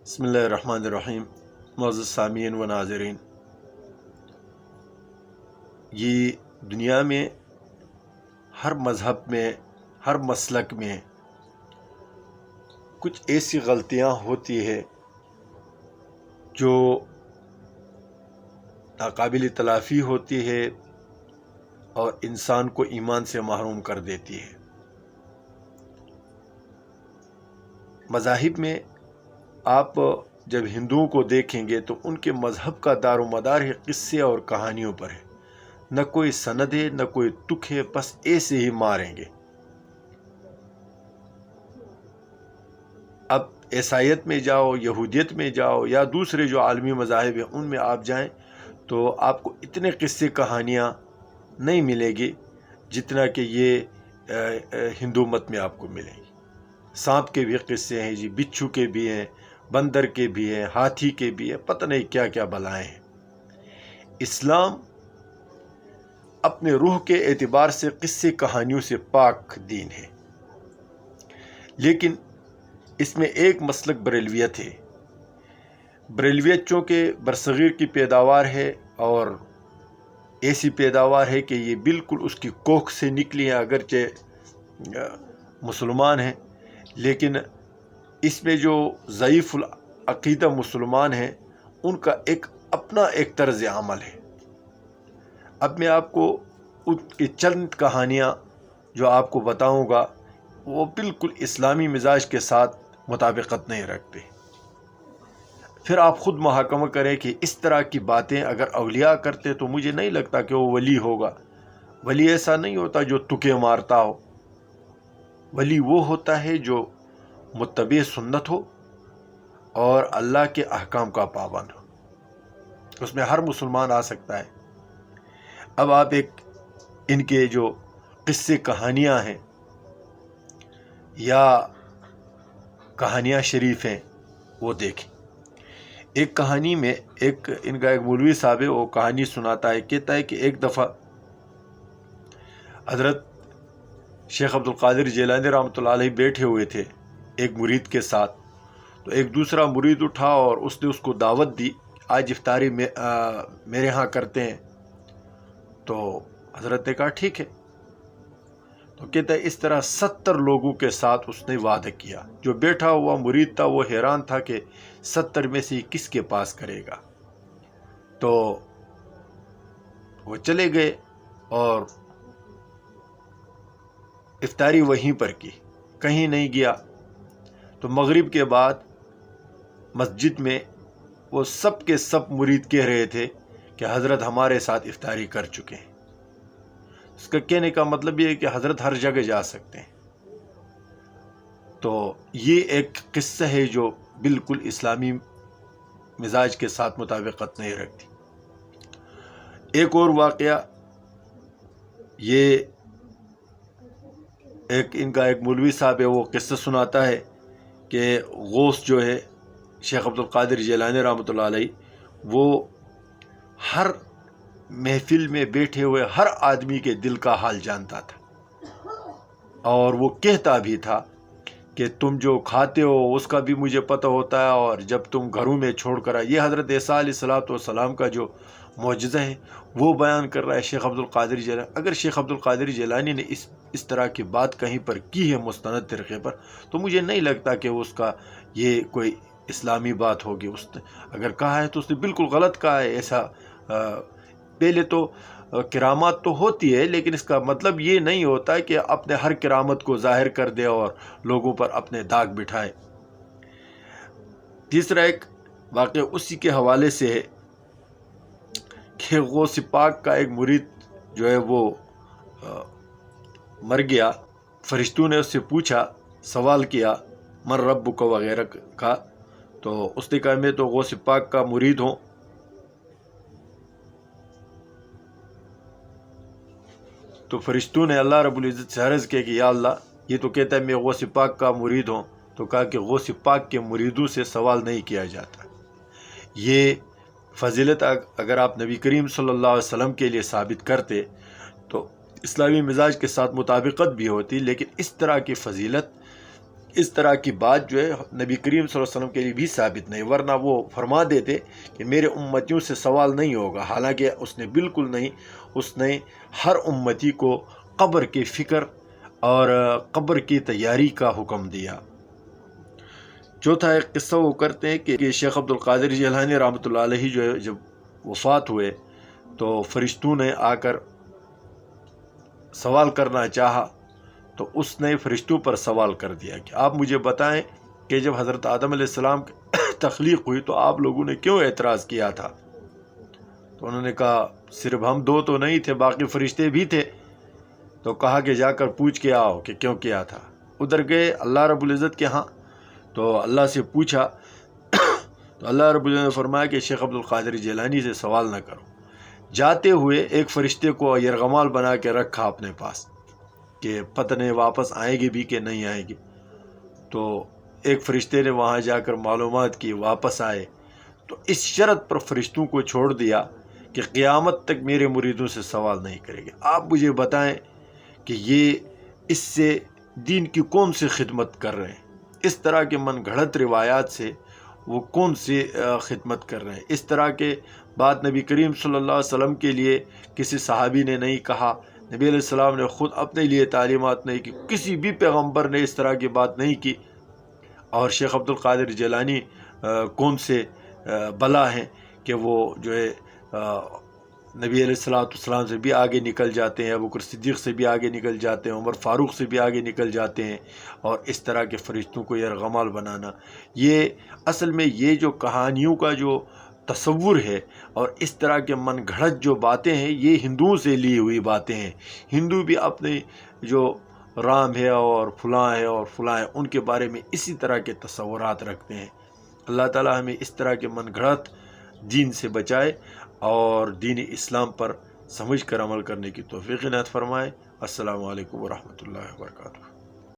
بسم اللہ الرحمن الرحیم۔ معزز سامعین و ناظرین، یہ دنیا میں ہر مذہب میں، ہر مسلک میں کچھ ایسی غلطیاں ہوتی ہے جو ناقابل تلافی ہوتی ہے اور انسان کو ایمان سے محروم کر دیتی ہے۔ مذاہب میں آپ جب ہندوؤں کو دیکھیں گے تو ان کے مذہب کا دار و مدار ہے قصے اور کہانیوں پر ہے، نہ کوئی سند ہے، نہ کوئی تک ہے، بس ایسے ہی ماریں گے۔ اب عیسائیت میں جاؤ، یہودیت میں جاؤ، یا دوسرے جو عالمی مذاہب ہیں ان میں آپ جائیں تو آپ کو اتنے قصے کہانیاں نہیں ملے گی جتنا کہ یہ ہندو مت میں آپ کو ملیں گی۔ سانپ کے بھی قصے ہیں جی، بچھو کے بھی ہیں، بندر کے بھی ہیں، ہاتھی کے بھی ہیں، پتہ نہیں کیا کیا بلائیں ہیں۔ اسلام اپنے روح کے اعتبار سے قصے کہانیوں سے پاک دین ہے، لیکن اس میں ایک مسلک بریلویت ہے۔ بریلویت چونکہ برصغیر کی پیداوار ہے اور ایسی پیداوار ہے کہ یہ بالکل اس کی کوکھ سے نکلی ہیں، اگرچہ مسلمان ہیں، لیکن اس میں جو ضعیف العقیدہ مسلمان ہیں ان کا اپنا ایک طرز عمل ہے۔ اب میں آپ کو ان کی چند کہانیاں جو آپ کو بتاؤں گا وہ بالکل اسلامی مزاج کے ساتھ مطابقت نہیں رکھتے۔ پھر آپ خود محاکمہ کریں کہ اس طرح کی باتیں اگر اولیاء کرتے تو مجھے نہیں لگتا کہ وہ ولی ہوگا۔ ولی ایسا نہیں ہوتا جو تکے مارتا ہو، ولی وہ ہوتا ہے جو متبع سنت ہو اور اللہ کے احکام کا پابند ہو۔ اس میں ہر مسلمان آ سکتا ہے۔ اب آپ ان کے جو قصے کہانیاں ہیں یا کہانیاں شریف ہیں وہ دیکھیں۔ ایک کہانی میں ان کا ایک مولوی صاحب ہے، وہ کہانی سناتا ہے، کہتا ہے کہ ایک دفعہ حضرت شیخ عبد القادر جیلانی رحمۃ اللہ علیہ بیٹھے ہوئے تھے ایک مرید کے ساتھ، تو ایک دوسرا مرید اٹھا اور اس نے اس کو دعوت دی، آج افطاری میرے ہاں کرتے ہیں۔ تو حضرت نے کہا ٹھیک ہے۔ تو کہتا ہے اس طرح 70 لوگوں کے ساتھ اس نے وعدہ کیا۔ جو بیٹھا ہوا مرید تھا وہ حیران تھا کہ 70 میں سے کس کے پاس کرے گا۔ تو وہ چلے گئے اور افطاری وہیں پر کی، کہیں نہیں گیا۔ تو مغرب کے بعد مسجد میں وہ سب کے سب مرید کہہ رہے تھے کہ حضرت ہمارے ساتھ افطاری کر چکے ہیں۔ اس کا کہنے کا مطلب یہ ہے کہ حضرت ہر جگہ جا سکتے ہیں۔ تو یہ ایک قصہ ہے جو بالکل اسلامی مزاج کے ساتھ مطابقت نہیں رکھتی۔ ایک اور واقعہ، یہ ان کا ایک مولوی صاحب ہے، وہ قصہ سناتا ہے کہ غوث جو ہے شیخ عبد القادر جیلانی رحمۃ اللہ علیہ، وہ ہر محفل میں بیٹھے ہوئے ہر آدمی کے دل کا حال جانتا تھا، اور وہ کہتا بھی تھا کہ تم جو کھاتے ہو اس کا بھی مجھے پتہ ہوتا ہے، اور جب تم گھروں میں چھوڑ کر آئے، یہ حضرت عیسیٰ علیہ السلام کا جو معجزہ ہے وہ بیان کر رہا ہے شیخ عبد القادر جیلانی۔ اگر شیخ عبد القادر جیلانی نے اس طرح کی بات کہیں پر کی ہے مستند طریقے پر، تو مجھے نہیں لگتا کہ اس کا یہ کوئی اسلامی بات ہوگی۔ اس نے اگر کہا ہے تو اس نے بالکل غلط کہا ہے۔ ایسا پہلے تو کرامات تو ہوتی ہے، لیکن اس کا مطلب یہ نہیں ہوتا کہ اپنے ہر کرامت کو ظاہر کر دے اور لوگوں پر اپنے داغ بٹھائے۔ تیسرا ایک واقعہ اسی کے حوالے سے ہے کہ غوث پاک کا ایک مرید جو ہے وہ مر گیا۔ فرشتوں نے اس سے پوچھا، سوال کیا من ربک وغیرہ کا، تو اس نے کہا میں تو غوث پاک کا مرید ہوں۔ تو فرشتوں نے اللہ رب العزت سے عرض کیا کہ یا اللہ، یہ تو کہتا ہے میں غوث پاک کا مرید ہوں۔ تو کہا کہ غوث پاک کے مریدوں سے سوال نہیں کیا جاتا۔ یہ فضیلت اگر آپ نبی کریم صلی اللہ علیہ وسلم کے لیے ثابت کرتے تو اسلامی مزاج کے ساتھ مطابقت بھی ہوتی، لیکن اس طرح کی فضیلت اس طرح کی بات جو ہے نبی کریم صلی اللہ علیہ وسلم کے لیے بھی ثابت نہیں، ورنہ وہ فرما دیتے کہ میرے امتیوں سے سوال نہیں ہوگا، حالانکہ اس نے بالکل نہیں، اس نے ہر امتی کو قبر کی فکر اور قبر کی تیاری کا حکم دیا۔ چوتھا ایک قصہ وہ کرتے ہیں کہ شیخ عبد القادر جیلانی رحمۃ اللہ علیہ جو ہے جب وفات ہوئے تو فرشتوں نے آ کر سوال کرنا چاہا، تو اس نے فرشتوں پر سوال کر دیا کہ آپ مجھے بتائیں کہ جب حضرت آدم علیہ السلام کی تخلیق ہوئی تو آپ لوگوں نے کیوں اعتراض کیا تھا؟ تو انہوں نے کہا صرف ہم دو تو نہیں تھے، باقی فرشتے بھی تھے۔ تو کہا کہ جا کر پوچھ کے آؤ کہ کیوں کیا تھا۔ ادھر گئے اللہ رب العزت کے ہاں، تو اللہ سے پوچھا تو اللہ رب العزت نے فرمایا کہ شیخ عبد القادر جیلانی سے سوال نہ کرو۔ جاتے ہوئے ایک فرشتے کو یرغمال بنا کے رکھا اپنے پاس کہ پتہ نہیں واپس آئے گی بھی کہ نہیں آئے گی۔ تو ایک فرشتے نے وہاں جا کر معلومات کی، واپس آئے تو اس شرط پر فرشتوں کو چھوڑ دیا کہ قیامت تک میرے مریدوں سے سوال نہیں کرے گے۔ آپ مجھے بتائیں کہ یہ اس سے دین کی کون سی خدمت کر رہے ہیں؟ اس طرح کے من گھڑت روایات سے وہ کون سی خدمت کر رہے ہیں؟ اس طرح کے بات نبی کریم صلی اللہ علیہ وسلم کے لیے کسی صحابی نے نہیں کہا، نبی علیہ السلام نے خود اپنے لیے تعلیمات نہیں کی، کسی بھی پیغمبر نے اس طرح کی بات نہیں کی۔ اور شیخ عبد القادر جیلانی کون سے بلا ہیں کہ وہ جو ہے نبی علیہ السلام سے بھی آگے نکل جاتے ہیں، ابوبکر صدیق سے بھی آگے نکل جاتے ہیں، عمر فاروق سے بھی آگے نکل جاتے ہیں، اور اس طرح کے فرشتوں کو یرغمال بنانا، یہ اصل میں یہ جو کہانیوں کا جو تصور ہے اور اس طرح کے من گھڑت جو باتیں ہیں، یہ ہندوؤں سے لی ہوئی باتیں ہیں۔ ہندو بھی اپنے جو رام ہے اور فلاں ہے اور فلاں ہے، ان کے بارے میں اسی طرح کے تصورات رکھتے ہیں۔ اللہ تعالی ہمیں اس طرح کے من گھڑت دین سے بچائے اور دین اسلام پر سمجھ کر عمل کرنے کی توفیق عنایت فرمائے۔ السلام علیکم ورحمۃ اللہ وبرکاتہ۔